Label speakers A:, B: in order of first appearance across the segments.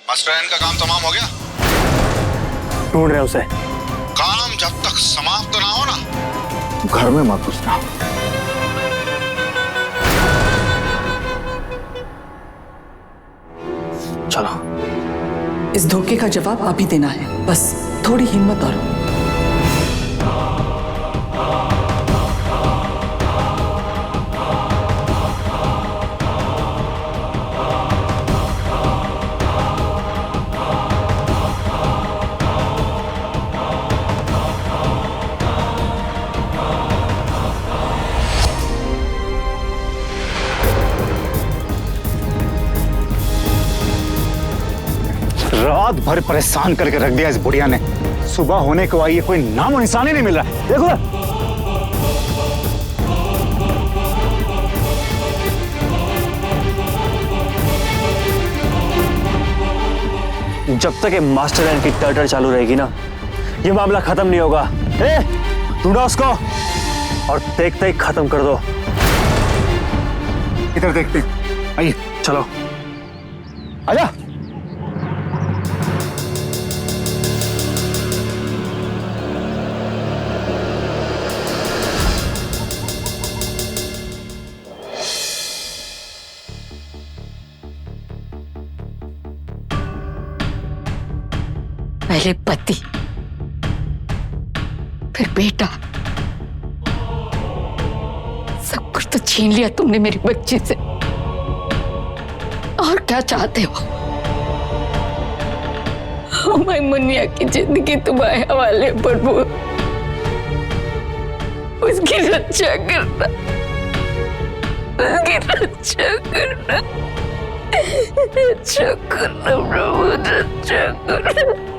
A: Master का काम तमाम हो गया?
B: ढूंढ रहे उसे।
A: काम जब तक समाप्त ना हो ना
B: घर में मत घुसना। चलो।
C: इस धोखे का जवाब आप ही देना है, बस थोड़ी हिम्मत और।
B: रात भर परेशान करके रख दिया इस बुढ़िया ने। सुबह होने को आई है, कोई नामो निशान ही नहीं मिल रहा है। देखो ना। जब तक ये मास्टर हैंड की टर्टर चालू रहेगी ना, ये मामला खत्म नहीं होगा। ढूंढो उसको और देखते ही खत्म कर दो। इधर देखते हैं। आइए चलो, आजा।
D: पहले पति, फिर बेटा, सब कुछ तो छीन लिया तुमने मेरी बच्ची से। और क्या चाहते हो? मैं मुन्निया की जिंदगी तुम्हारे हवाले पर बोल, उसकी रक्षा करना, उसकी रक्षा करना, रक्षा करना प्रभु, रक्षा करना।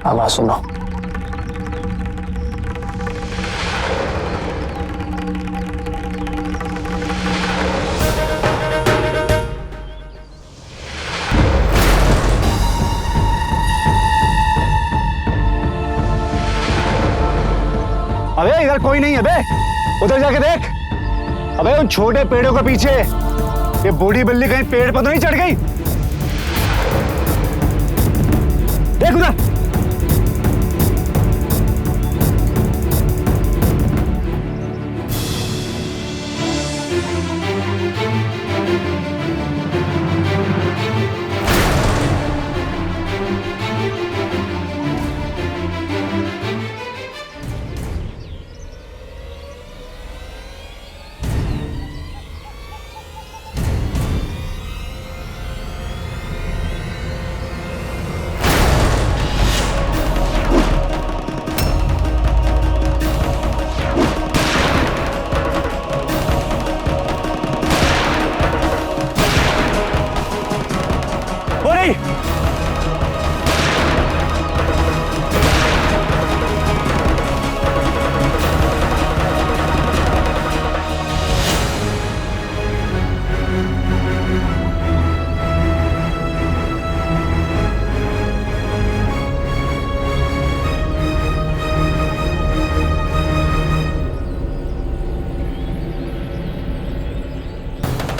B: आवाज सुनो। अबे इधर कोई नहीं है बे, उधर जाके देख। अबे उन छोटे पेड़ों के पीछे ये बूढ़ी बिल्ली कहीं पेड़ पर तो नहीं चढ़ गई? देख उधर।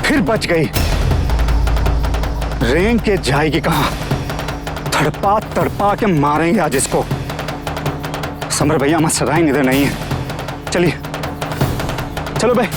B: फिर बच गई। रेंग के जाएगी कहां? तड़पा तड़पा के मारेंगे आज इसको। समर भैया हमारे सदाई निधर नहीं है। चलिए चलो भाई।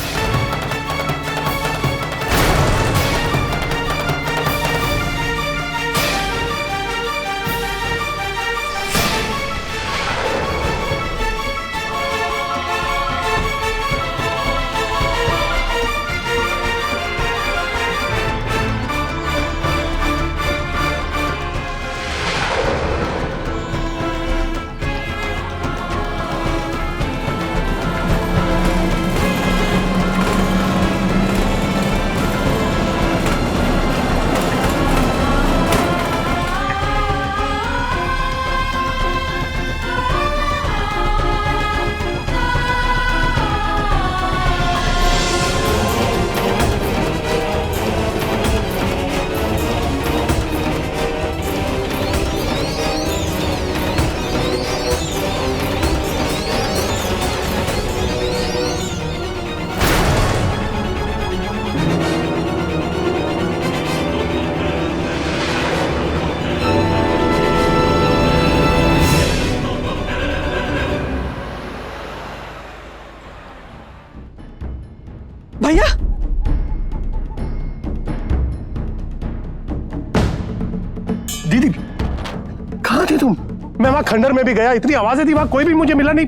E: दीदी कहाँ थे तुम? मैं वहां खंडर में भी गया, इतनी आवाजें थी वहां, कोई भी मुझे मिला नहीं।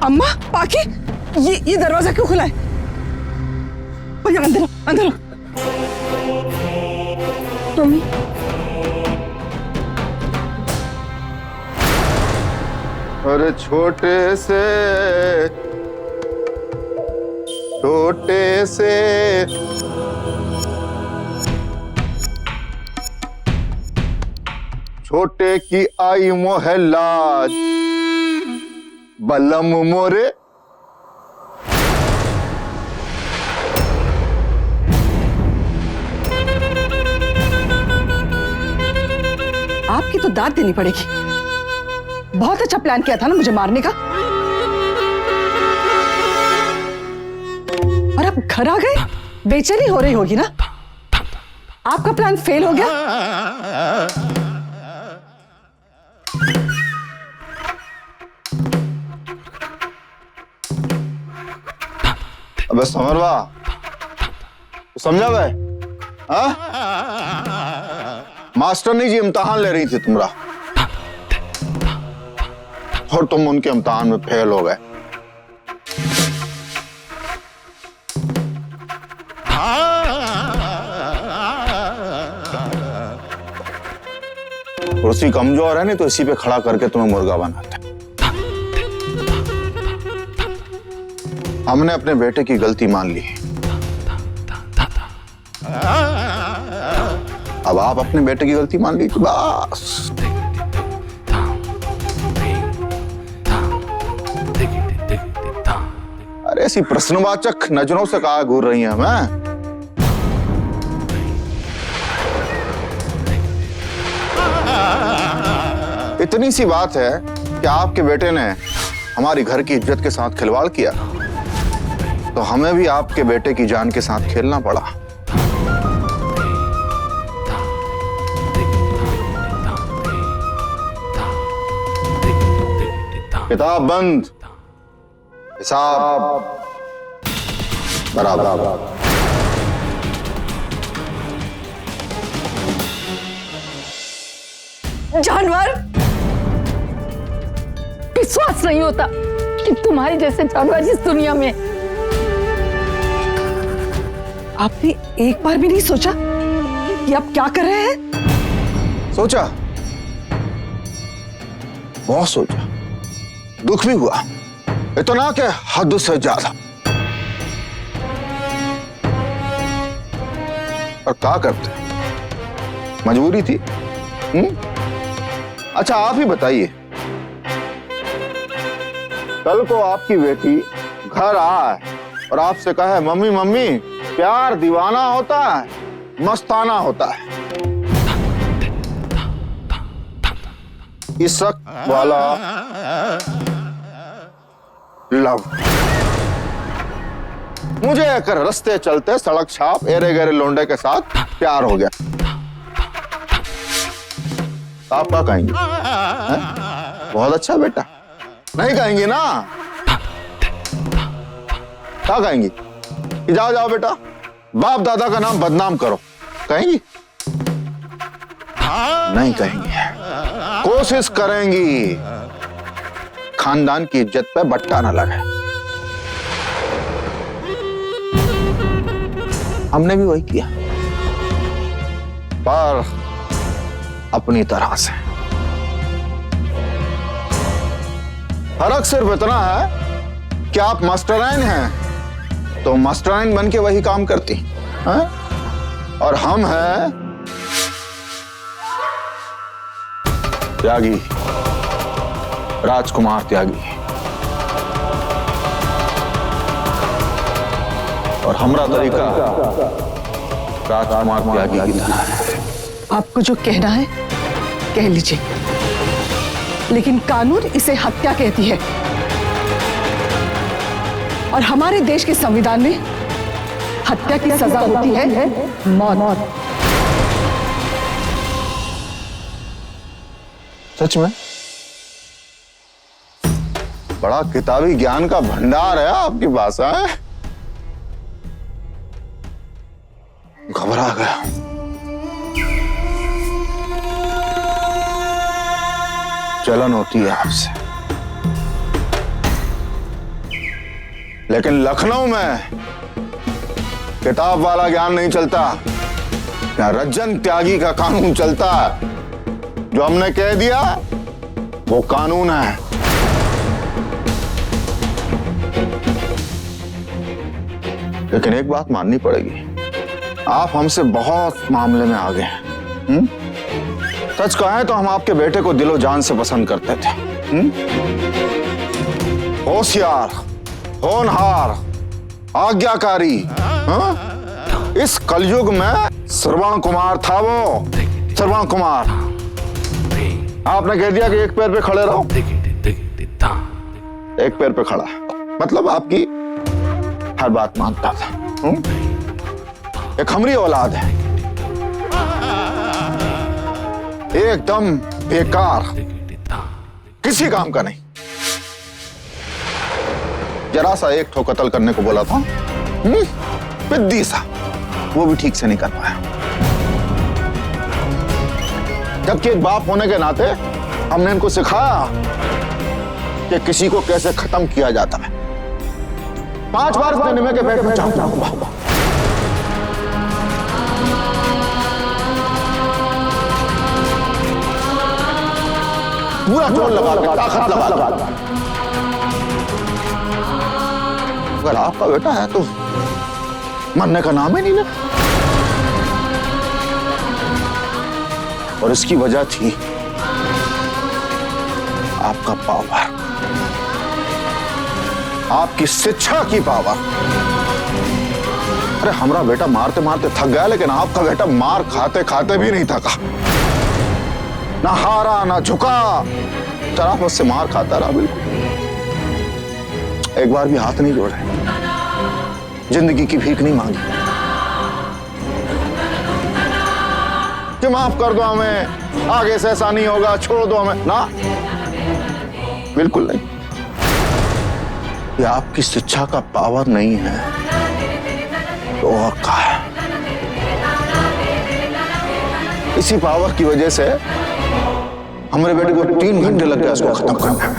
C: अम्मा पाकी, ये दरवाजा क्यों खुला है? भैया अंदर आओ, अंदर आओ।
D: मम्मी
F: अरे छोटे से छोटे की आई मोहल्ला बलम मोरे।
C: आपकी तो दाद देनी पड़ेगी। बहुत अच्छा प्लान किया था ना मुझे मारने का, और अब घर आ गए। बेचैनी हो रही होगी ना? आपका प्लान फेल हो गया।
F: अबे समरवा, समझा गए? हाँ? मास्टर नहीं जी इम्तिहान ले रही थी तुम्हारा, और तुम उनके इम्तिहान में फेल हो गए। कुर्सी कमजोर है नहीं तो इसी पे खड़ा करके तुम्हें मुर्गा बनाते। हमने अपने बेटे की गलती मान ली, अब आप अपने बेटे की गलती मान ली तो बस। अरे ऐसी प्रश्नवाचक नजरों से कहा घूर रही हैं हमें? इतनी सी बात है कि आपके बेटे ने हमारी घर की इज्जत के साथ खिलवाड़ किया, तो हमें भी आपके बेटे की जान के साथ खेलना पड़ा। किताब बंद, हिसाब बराबर।
D: जानवर, विश्वास नहीं होता कि तुम्हारे जैसे जानवर इस दुनिया में।
C: आपने एक बार भी नहीं सोचा कि आप क्या कर रहे हैं?
F: सोचा, बहुत सोचा, दुख भी हुआ, इतना कि हद से ज्यादा। और क्या करते, मजबूरी थी। अच्छा आप ही बताइए, कल को आपकी बेटी घर आए और आपसे कहे मम्मी मम्मी प्यार दीवाना होता है, मस्ताना होता है, इश्क वाला लव। मुझे अगर रास्ते चलते सड़क छाप एरे गहरे लोंडे के साथ प्यार हो गया, आप क्या कहेंगे? बहुत अच्छा बेटा, नहीं कहेंगे ना? क्या कहेंगी कि जाओ जाओ बेटा बाप दादा का नाम बदनाम करो, कहेंगी? नहीं कहेंगे, कोशिश करेंगी खानदान की इज्जत पे बट्टा ना लगे। हमने भी वही किया, पर अपनी तरह से। फर्क सिर्फ इतना है कि आप मास्टरमाइंड हैं तो मास्टरमाइंड बन के वही काम करती हैं, और हम हैं त्यागी, राजकुमार त्यागी। और हमारा तरीका राजकुमार त्यागी की तरह है।
C: आपको जो कहना है कह लीजिए, लेकिन कानून इसे हत्या कहती है, और हमारे देश के संविधान में हत्या की सजा होती है मौत।
F: सच में बड़ा किताबी ज्ञान का भंडार है आपकी भाषा है। घबरा गया। जलन होती है आपसे, लेकिन लखनऊ में किताब वाला ज्ञान नहीं चलता, यहाँ रज्जन त्यागी का कानून चलता है। जो हमने कह दिया वो कानून है। लेकिन एक बात माननी पड़ेगी, आप हमसे बहुत मामले में आगे हैं। सच कहें तो हम आपके बेटे को दिलो जान से पसंद करते थे। होशियार, होनहार, आज्ञाकारी। इस कलयुग में श्रवण कुमार था वो, श्रवण कुमार। आपने कह दिया कि एक पैर पे खड़े रहो, एक पैर पे खड़ा, मतलब आपकी हर बात मानता था। एक हमरी औलाद है, एकदम बेकार, किसी काम का नहीं। जरा सा एक ठो कत्ल करने को बोला था, पिद्दी सा, वो भी ठीक से नहीं कर पाया। जबकि एक बाप होने के नाते हमने इनको सिखाया कि किसी को कैसे खत्म किया जाता है। 5 बार इसने निमे के पेट में जाऊंगा, पूरा जोर लगा, ताकत लगा। अगर आपका बेटा है तो मरने का नाम ही नहीं लेता। और इसकी वजह थी आपका पावर, आपकी शिक्षा की पावर। अरे हमारा बेटा मारते मारते थक गया, लेकिन आपका बेटा मार खाते खाते भी नहीं थका। ना हारा ना झुका, शराफत से मार खाता रहा। बिल्कुल एक बार भी हाथ नहीं जोड़े, जिंदगी की भीख नहीं मांगी कि माफ कर दो हमें, आगे से ऐसा नहीं होगा, छोड़ दो हमें। ना, बिल्कुल नहीं। ये आपकी शिक्षा का पावर नहीं है तो और क्या है? इसी पावर की वजह से हमारे बेटे को 3 घंटे लग गया इसको खत्म करने में।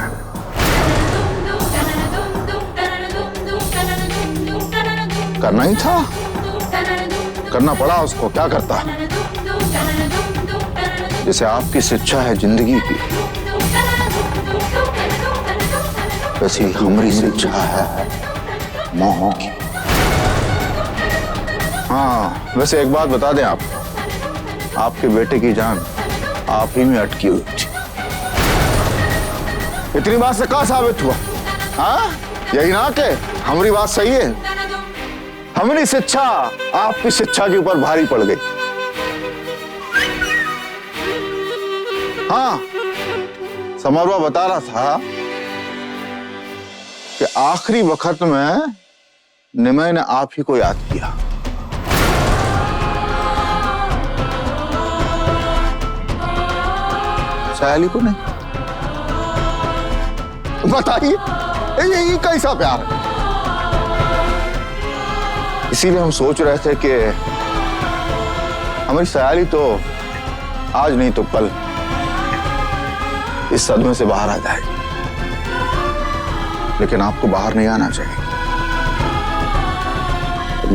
F: करना ही था, करना पड़ा उसको, क्या करता। जैसे आपकी शिक्षा है जिंदगी की, वैसे ही हमारी शिक्षा है मौत की। हाँ, वैसे एक बात बता दें आपके बेटे की जान आप ही में अटकी हुई थी। इतनी बात से क्या साबित हुआ? हाँ, यही ना कि हमारी बात सही है, हमारी शिक्षा आपकी शिक्षा के ऊपर भारी पड़ गई। हाँ, समरवा बता रहा था कि आखिरी वक्त में निमय ने आप ही को याद किया। सयाली को नहीं। बताइए ये कैसा प्यार है? इसीलिए हम सोच रहे थे कि हमारी सयाली तो आज नहीं तो कल इस सदमे से बाहर आ जाएगी, लेकिन आपको बाहर नहीं आना चाहिए।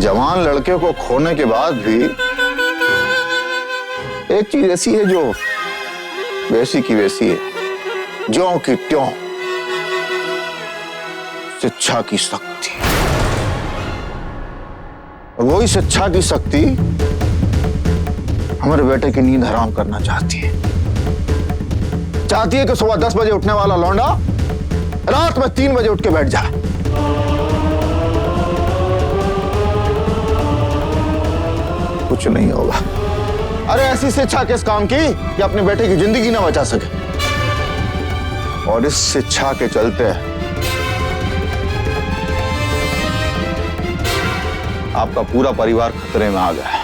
F: जवान लड़के को खोने के बाद भी एक चीज ऐसी है जो वैसी की वैसी है, ज्यों की त्यों, शिक्षा की शक्ति। और वही शिक्षा की शक्ति हमारे बेटे की नींद हराम करना चाहती है। चाहती है कि सुबह 10 बजे उठने वाला लौंडा रात में 3 बजे उठ के बैठ जाए। कुछ नहीं होगा। अरे ऐसी शिक्षा किस काम की कि अपने बेटे की जिंदगी ना बचा सके। और इस शिक्षा के चलते आपका पूरा परिवार खतरे में आ गया है।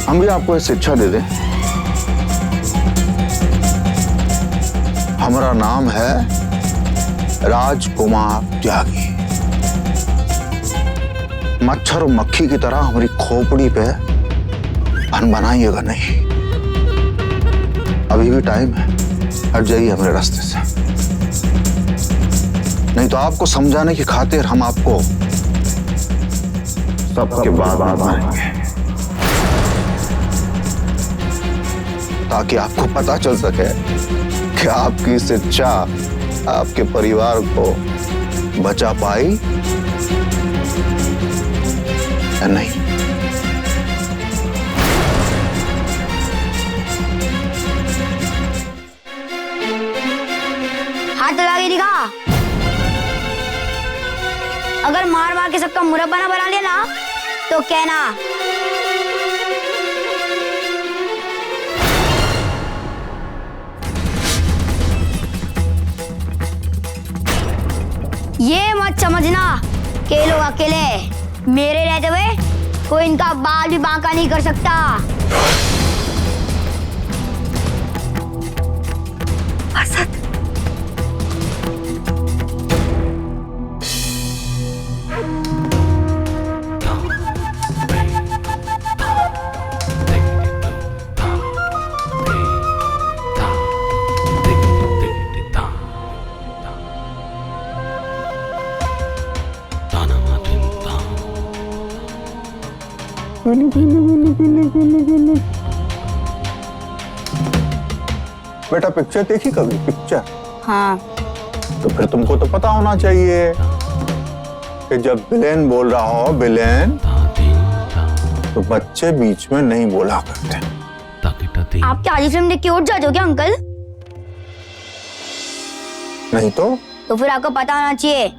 F: हम भी आपको एक शिक्षा दे दें। हमारा नाम है राजकुमार त्यागी। मच्छर और मक्खी की तरह हमारी खोपड़ी पे अन बनाइएगा नहीं। अभी भी टाइम है, हट जाइए मेरे रास्ते से, नहीं तो आपको समझाने की खातिर हम आपको सबके बाद मारेंगे, ताकि आपको पता चल सके कि आपकी शिक्षा आपके परिवार को बचा पाई या नहीं।
G: हाथ लगा के दिखा। अगर मार मार के सबका मुरब्बा ना बना लिया ना तो कहना। ये मत समझना कि ये लोग अकेले मेरे रहते हुए कोई इनका बाल भी बांका नहीं कर सकता। असद,
F: बेटा पिक्चर देखी कभी? पिक्चर?
G: हाँ।
F: तो फिर तुमको तो पता होना चाहिए कि जब विलेन बोल रहा हो विलेन, तो बच्चे बीच में नहीं बोला करते।
G: आप क्या आधी फिल्म देख के उठ जाते हो क्या अंकल?
F: नहीं तो
G: फिर आपको पता होना चाहिए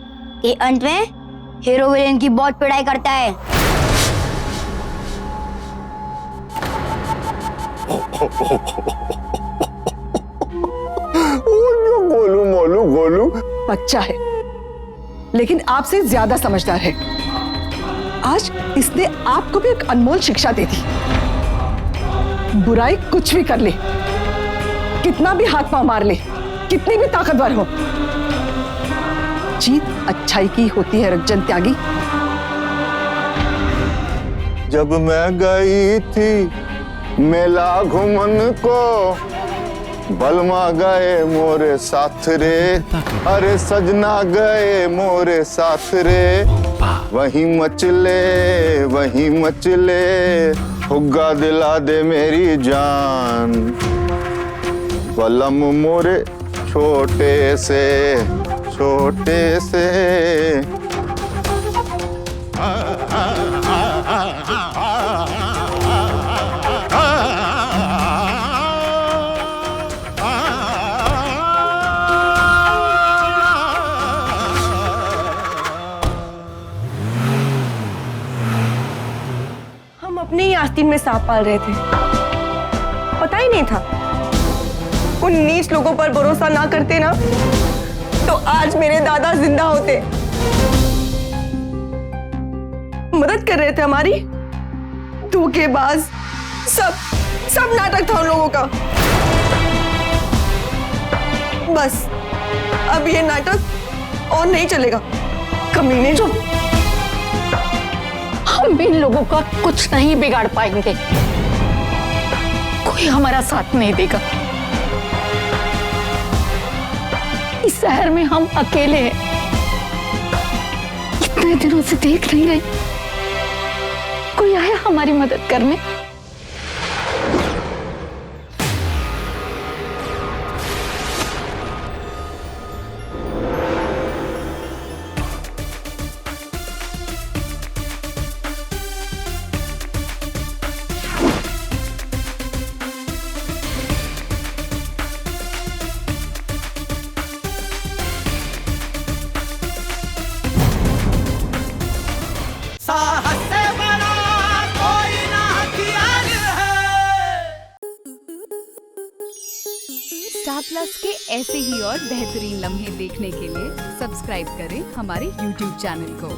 G: कि अंत में हीरो विलेन की बहुत पिटाई करता है।
F: गोलू
C: बच्चा है लेकिन आपसे ज्यादा समझदार है। आज इसने आपको भी एक अनमोल शिक्षा दे दी। बुराई कुछ भी कर ले, कितना भी हाथ पांव मार ले, कितनी भी ताकतवर हो, जीत अच्छाई की होती है रंजन त्यागी।
F: जब मैं गई थी मेला घुमन को, बलमा गए मोरे साथ रे, अरे सजना गए मोरे साथ रे, वही मचले हुग्गा दिला दे मेरी जान, बलम मोरे छोटे से
H: अपने ही आस्तीन में सांप पाल रहे थे, पता ही नहीं था। उन नीच लोगों पर भरोसा ना करते ना तो आज मेरे दादा जिंदा होते, मदद कर रहे थे हमारी। धोखेबाज सब नाटक था उन लोगों का। बस अब ये नाटक और नहीं चलेगा। कमीने,
D: चुप। हम इन लोगों का कुछ नहीं बिगाड़ पाएंगे, कोई हमारा साथ नहीं देगा। इस शहर में हम अकेले हैं, इतने दिनों से देख नहीं रहे कोई आया हमारी मदद करने।
I: स्टार प्लस के ऐसे ही और बेहतरीन लम्हे देखने के लिए सब्सक्राइब करें हमारे YouTube चैनल को।